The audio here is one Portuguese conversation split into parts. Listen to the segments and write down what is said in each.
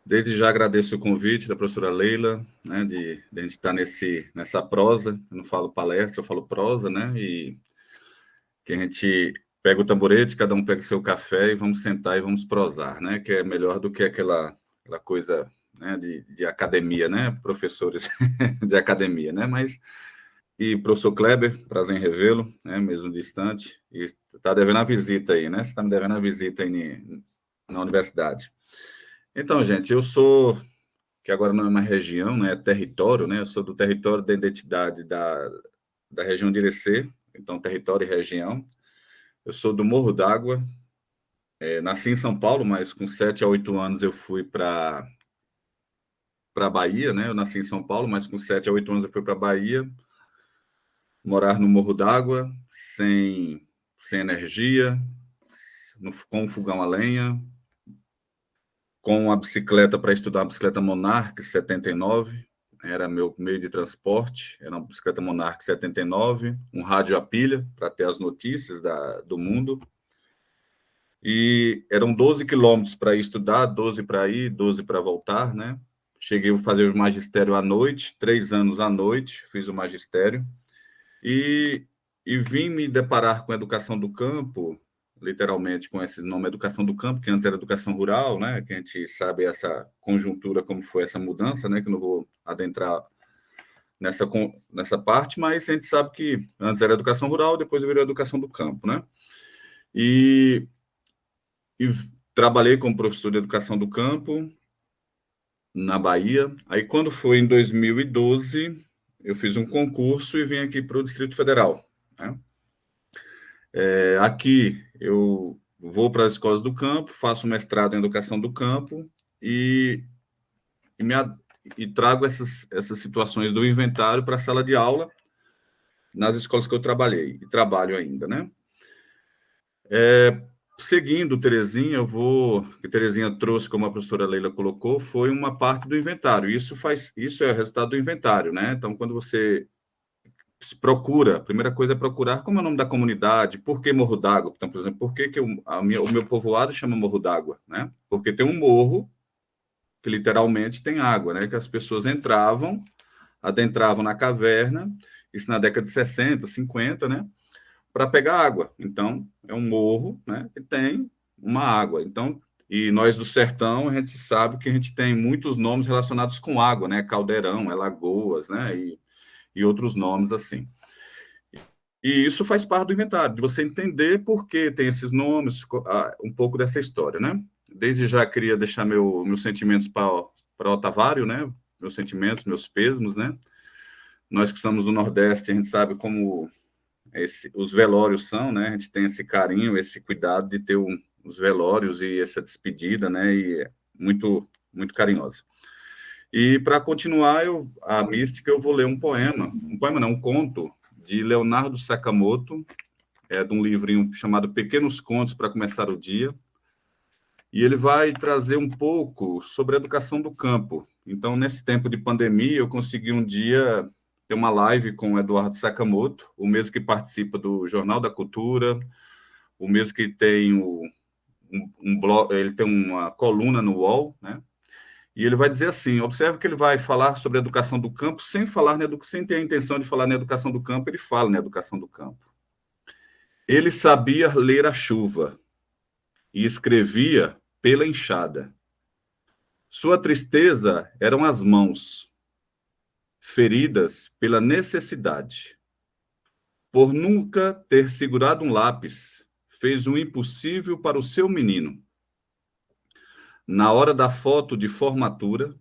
Desde já agradeço o convite da professora Leila, né, de a gente estar nessa prosa. Eu não falo palestra, eu falo prosa, né? E que a gente pega o tamborete, cada um pega o seu café e vamos sentar e vamos prosar, né? Que é melhor do que aquela coisa, né, de academia, né? Professores de academia, né? E professor Kleber, prazer em revê-lo, né? Mesmo distante. E está devendo a visita aí, né? Você está me devendo a visita aí na universidade. Então, gente, eu sou que agora não é uma região, né, é território, né? Eu sou do território da identidade da região de Irecê, então território e região. Eu sou do Morro d'Água, nasci em São Paulo, mas com 7 a 8 anos eu fui para Bahia, né? Eu nasci em São Paulo, mas com 7 a 8 anos eu fui para Bahia, morar no Morro d'Água, sem energia, com um fogão a lenha, com a bicicleta para estudar, a bicicleta Monarch 79, era meu meio de transporte, era uma bicicleta Monarch 79, um rádio a pilha para ter as notícias do mundo, e eram 12 quilômetros para ir estudar, 12 para ir, 12 para voltar, né? Cheguei a fazer o magistério à noite, 3 anos à noite, fiz o magistério, e, e vim me deparar com a educação do campo, literalmente com esse nome Educação do Campo, que antes era Educação Rural, né? Que a gente sabe essa conjuntura, como foi essa mudança, né? Que eu não vou adentrar nessa parte, mas a gente sabe que antes era Educação Rural, depois virou Educação do Campo, né? E, e trabalhei como professor de Educação do Campo na Bahia. Aí, quando foi em 2012, eu fiz um concurso e vim aqui para o Distrito Federal, né? Aqui eu vou para as escolas do campo, faço mestrado em educação do campo e, e, me, e trago essas situações do inventário para a sala de aula nas escolas que eu trabalhei e trabalho ainda, né? Seguindo Terezinha, que Terezinha trouxe, como a professora Leila colocou, foi uma parte do inventário. Isso é o resultado do inventário, né? Então, quando você se procura, a primeira coisa é procurar como é o nome da comunidade, por que Morro d'Água? Então, por exemplo, por que o meu povoado chama Morro d'Água, né? Porque tem um morro que literalmente tem água, né? Que as pessoas adentravam na caverna, isso na década de 60, 50, né? Para pegar água. Então, é um morro, né? Que tem uma água. Então, e nós do sertão, a gente sabe que a gente tem muitos nomes relacionados com água, né? Caldeirão, Lagoas, né? E outros nomes assim. E isso faz parte do inventário, de você entender por que tem esses nomes, um pouco dessa história, né? Desde já queria deixar meus sentimentos para Otavário, né? Meus sentimentos, meus pêsames, né? Nós que somos do Nordeste, a gente sabe como os velórios são, né? A gente tem esse carinho, esse cuidado de ter os velórios e essa despedida, né? E é muito, muito carinhosa. E para continuar a mística, eu vou ler um poema não, um conto de Leonardo Sakamoto, de um livrinho chamado Pequenos Contos para Começar o Dia, e ele vai trazer um pouco sobre a educação do campo. Então, nesse tempo de pandemia, eu consegui um dia ter uma live com o Eduardo Sakamoto, o mesmo que participa do Jornal da Cultura, o mesmo que tem um blog, ele tem uma coluna no UOL, né? E ele vai dizer assim, observe que ele vai falar sobre a educação do campo sem ter a intenção de falar na educação do campo, ele fala na educação do campo. Ele sabia ler a chuva e escrevia pela enxada. Sua tristeza eram as mãos, feridas pela necessidade. Por nunca ter segurado um lápis, fez o impossível para o seu menino. Na hora da foto de formatura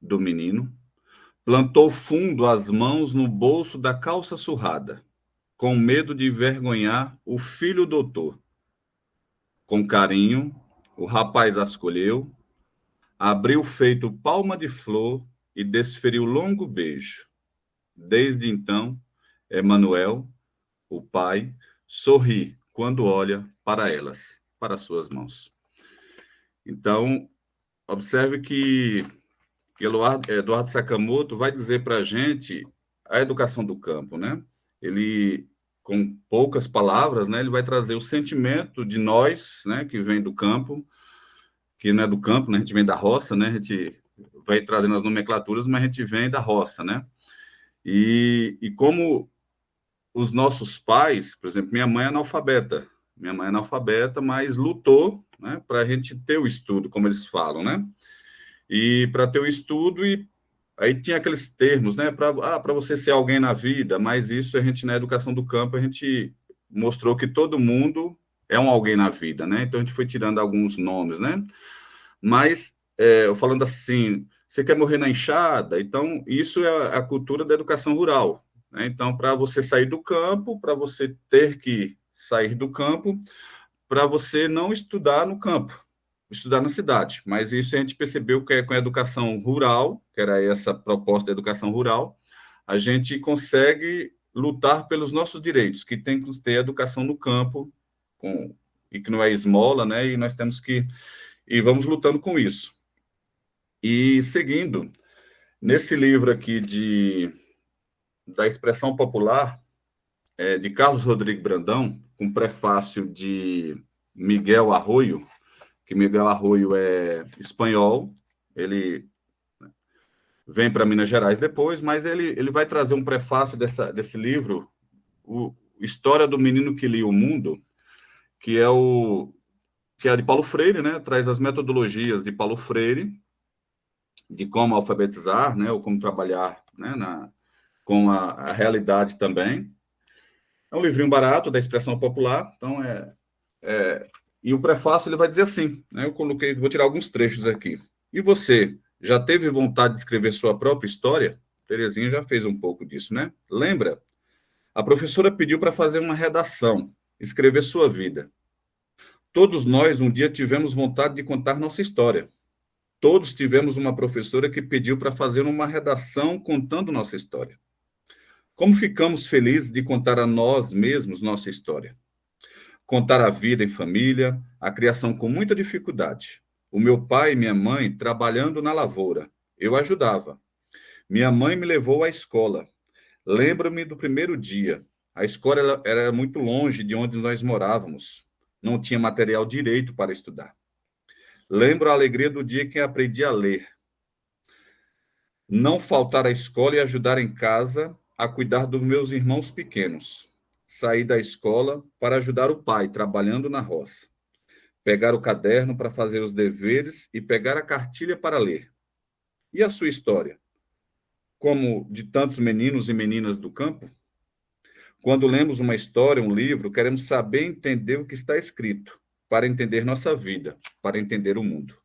do menino, plantou fundo as mãos no bolso da calça surrada, com medo de envergonhar o filho doutor. Com carinho, o rapaz as colheu, abriu feito palma de flor e desferiu longo beijo. Desde então, Emanuel, o pai, sorri quando olha para elas, para suas mãos. Então, observe que Eduardo Sakamoto vai dizer para a gente a educação do campo, né? Ele, com poucas palavras, né, ele vai trazer o sentimento de nós, né, que vem do campo, que não é do campo, né? A gente vem da roça, né? A gente vai trazendo as nomenclaturas, mas a gente vem da roça, né? E como os nossos pais, por exemplo, minha mãe é analfabeta, mas lutou, né, para a gente ter o estudo, como eles falam, né? E para ter o estudo, e aí tinha aqueles termos, né, para você ser alguém na vida, mas isso a gente, na educação do campo, a gente mostrou que todo mundo é um alguém na vida, né? Então a gente foi tirando alguns nomes, né? Mas, eu falando assim, você quer morrer na enxada? Então, isso é a cultura da educação rural, né? Então, para você sair do campo, para você ter que sair do campo, para você não estudar no campo, estudar na cidade. Mas isso a gente percebeu que com a educação rural, que era essa proposta da educação rural, a gente consegue lutar pelos nossos direitos, que tem que ter educação no campo, e que não é esmola, né? E nós temos que e vamos lutando com isso. E seguindo, nesse livro aqui da expressão popular, de Carlos Rodrigues Brandão, com prefácio de Miguel Arroio, que Miguel Arroio é espanhol, ele vem para Minas Gerais depois, mas ele vai trazer um prefácio desse livro, História do Menino que Lia o Mundo, que é de Paulo Freire, né? Traz as metodologias de Paulo Freire, de como alfabetizar, né, ou como trabalhar, né, com a realidade também. É um livrinho barato da expressão popular, então e o prefácio ele vai dizer assim, né, vou tirar alguns trechos aqui. E você já teve vontade de escrever sua própria história? Terezinha já fez um pouco disso, né? Lembra? A professora pediu para fazer uma redação, escrever sua vida. Todos nós um dia tivemos vontade de contar nossa história. Todos tivemos uma professora que pediu para fazer uma redação contando nossa história. Como ficamos felizes de contar a nós mesmos nossa história. Contar a vida em família, a criação com muita dificuldade. O meu pai e minha mãe trabalhando na lavoura. Eu ajudava. Minha mãe me levou à escola. Lembro-me do primeiro dia. A escola era muito longe de onde nós morávamos. Não tinha material direito para estudar. Lembro a alegria do dia que aprendi a ler. Não faltar à escola e ajudar em casa a cuidar dos meus irmãos pequenos. Sair da escola para ajudar o pai, trabalhando na roça. Pegar o caderno para fazer os deveres e pegar a cartilha para ler. E a sua história? Como de tantos meninos e meninas do campo? Quando lemos uma história, um livro, queremos saber e entender o que está escrito, para entender nossa vida, para entender o mundo.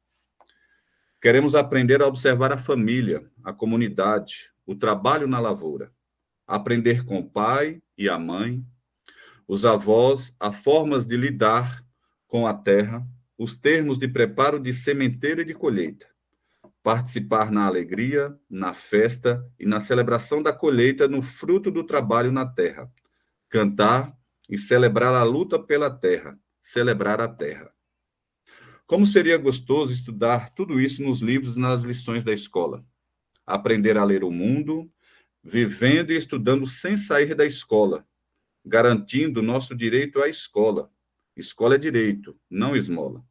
Queremos aprender a observar a família, a comunidade, o trabalho na lavoura. Aprender com o pai e a mãe, os avós, as formas de lidar com a terra, os termos de preparo de sementeira e de colheita. Participar na alegria, na festa e na celebração da colheita no fruto do trabalho na terra. Cantar e celebrar a luta pela terra, celebrar a terra. Como seria gostoso estudar tudo isso nos livros e nas lições da escola. Aprender a ler o mundo, vivendo e estudando sem sair da escola, garantindo nosso direito à escola. Escola é direito, não esmola.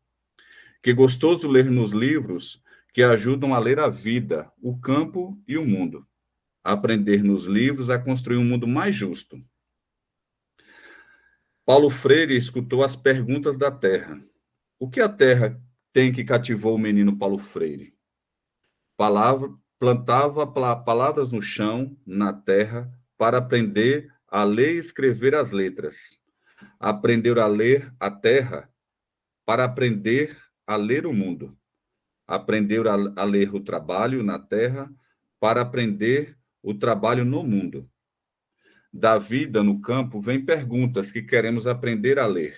Que gostoso ler nos livros que ajudam a ler a vida, o campo e o mundo. Aprender nos livros a construir um mundo mais justo. Paulo Freire escutou as perguntas da terra. O que a terra tem que cativou o menino Paulo Freire? Plantava palavras no chão, na terra, para aprender a ler e escrever as letras. Aprender a ler a terra para aprender a ler o mundo. Aprender a ler o trabalho na terra para aprender o trabalho no mundo. Da vida no campo vem perguntas que queremos aprender a ler.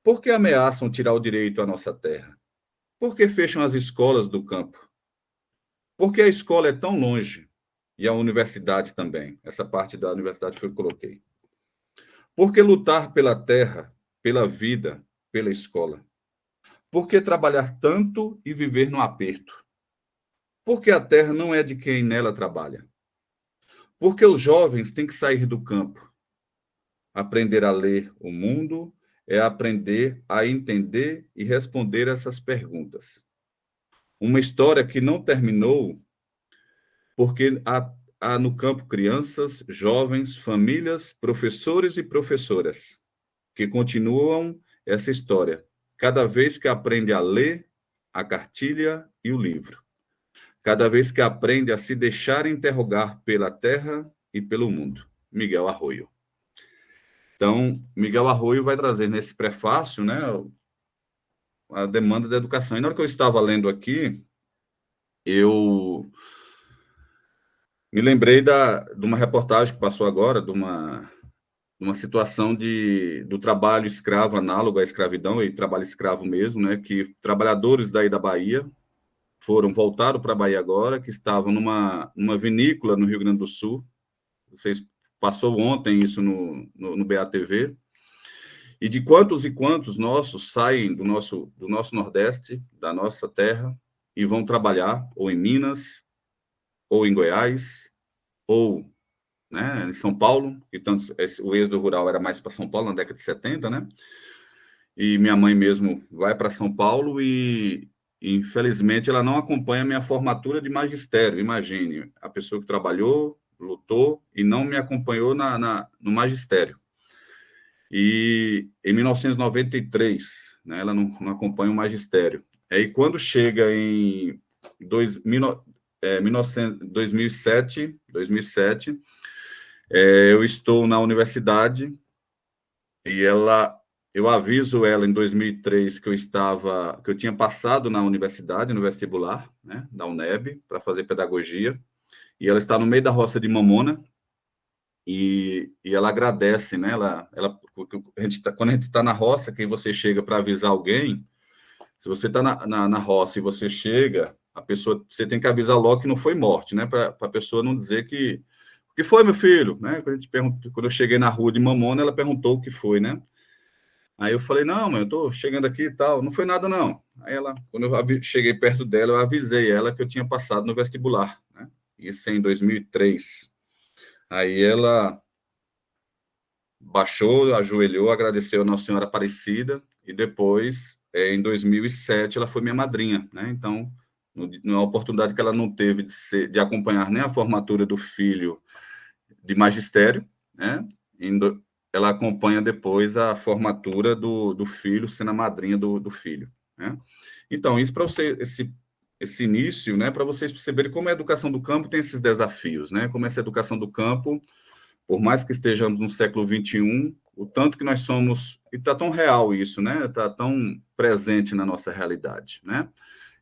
Por que ameaçam tirar o direito à nossa terra? Por que fecham as escolas do campo? Por que a escola é tão longe? E a universidade também. Essa parte da universidade foi que eu coloquei. Por que lutar pela terra, pela vida, pela escola? Por que trabalhar tanto e viver no aperto? Por que a terra não é de quem nela trabalha? Por que os jovens têm que sair do campo? Aprender a ler o mundo é aprender a entender e responder essas perguntas. Uma história que não terminou porque há no campo crianças, jovens, famílias, professores e professoras que continuam essa história, cada vez que aprende a ler a cartilha e o livro, cada vez que aprende a se deixar interrogar pela terra e pelo mundo. Miguel Arroio. Então, Miguel Arroio vai trazer nesse prefácio, né, a demanda da educação. E na hora que eu estava lendo aqui, eu me lembrei de uma reportagem que passou agora, de uma situação do trabalho escravo análogo à escravidão, e trabalho escravo mesmo, né, que trabalhadores daí da Bahia voltaram para a Bahia agora, que estavam numa vinícola no Rio Grande do Sul. Vocês passou ontem isso no BATV. E de quantos e quantos nossos saem do nosso Nordeste, da nossa terra, e vão trabalhar ou em Minas, ou em Goiás, ou, né, em São Paulo, e tanto, o êxodo rural era mais para São Paulo na década de 70, né? E minha mãe mesmo vai para São Paulo e, infelizmente, ela não acompanha a minha formatura de magistério. Imagine, a pessoa que trabalhou, lutou e não me acompanhou no magistério. E em 1993, né, ela não acompanha o magistério. Aí, quando chega em 2007, eu estou na universidade e eu aviso ela em 2003 que eu tinha passado na universidade, no vestibular, né, da UNEB, para fazer pedagogia, e ela está no meio da roça de Mamona, e ela agradece, né, quando a gente está na roça, que você chega para avisar alguém, se você está na roça e você chega, você tem que avisar logo que não foi morte, né, para a pessoa não dizer o que foi, meu filho, né, quando eu cheguei na rua de Mamona, ela perguntou o que foi, né. Aí eu falei, não, mãe, eu tô chegando aqui e tal. Não foi nada, não. Aí quando eu cheguei perto dela, eu avisei ela que eu tinha passado no vestibular, né? Isso em 2003. Aí ela baixou, ajoelhou, agradeceu a Nossa Senhora Aparecida e depois, em 2007, ela foi minha madrinha, né? Então, numa oportunidade que ela não teve de acompanhar nem a formatura do filho de magistério, né? Ela acompanha depois a formatura do filho, sendo a madrinha do filho, né? Então, isso para você, esse início, né, para vocês perceberem como a educação do campo tem esses desafios, né? Como essa educação do campo, por mais que estejamos no século XXI, o tanto que nós somos, e está tão real isso, né? Está tão presente na nossa realidade, né?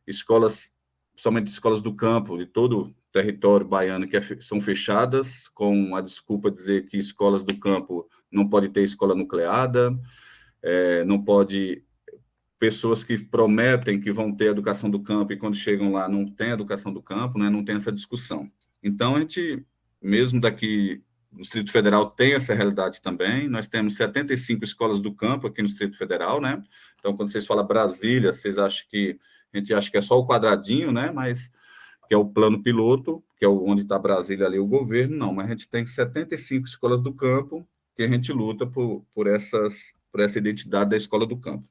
Escolas, somente escolas do campo, de todo o território baiano, são fechadas, com a desculpa de dizer que escolas do campo não pode ter escola nucleada, não pode... Pessoas que prometem que vão ter educação do campo e quando chegam lá não tem educação do campo, né? Não tem essa discussão. Então, a gente, mesmo daqui no Distrito Federal, tem essa realidade também. Nós temos 75 escolas do campo aqui no Distrito Federal, né? Então, quando vocês falam Brasília, a gente acha que é só o quadradinho, né? Mas que é o plano piloto, que é onde está Brasília ali, o governo, não. Mas a gente tem 75 escolas do campo que a gente luta por essa identidade da escola do campo.